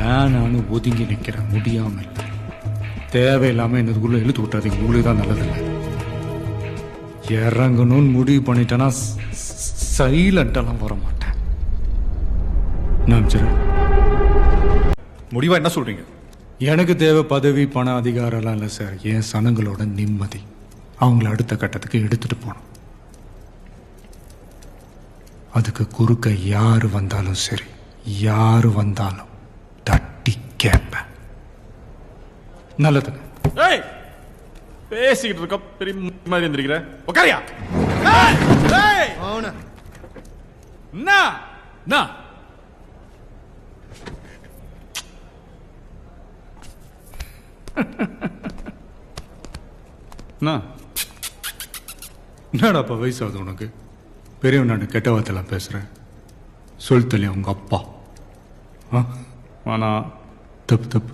வேணான்னு ஒதுங்கி நிற்கிறேன், முடியாமல். தேவையில்லாமல் என்னதுக்குள்ள இழுத்து விட்டாதீங்க, உங்களுக்கு தான் நல்லதில்லை. இறங்கணும்னு முடிவு பண்ணிட்டேன்னா சைலண்டெல்லாம் வர மாட்டேன். நான் சரி, முடிவா என்ன சொல்றீங்க? எனக்கு தேவை பதவி, பண, அதிகாரம்லாம் இல்லை சார். என் சனங்களோட நிம்மதி. அவங்கள அடுத்த கட்டத்துக்கு எடுத்துட்டு போகணும். அதுக்கு குறுக்க யாரு வந்தாலும் சரி, யாரு வந்தாலும் தட்டி கேட்பேன். நல்லதுங்க. பேசிக்கிட்டு இருக்க பெரிய மாதிரி இருந்திருக்கிற. உட்காரியா? என்னடாப்பா வயசாகுது உனக்கு? பெரியவன் நான் கெட்ட வார்த்தைலாம் பேசுறேன். சொல் தள்ளி உங்க அப்பா. ஆனா தப்பு தப்பு.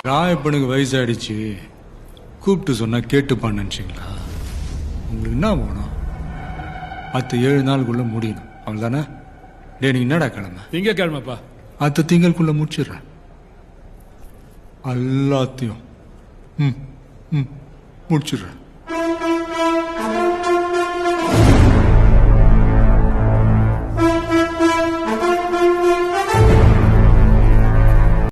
ராயப்பனுக்கு வயசாயிடுச்சு, கூப்பிட்டு சொன்னா கேட்டுப்பான்னு நினைச்சிங்களா? உங்களுக்கு என்ன வேணும்? 7 நாளுக்குள்ள முடியணும், அவ்வளவுதானே? டே, நீங்க என்னடா கிழமை? திங்கக்கிழமைப்பா. திங்களுக்குள்ள முடிச்சிடுறேன் எல்லாத்தையும். முடிச்சிடுறேன்.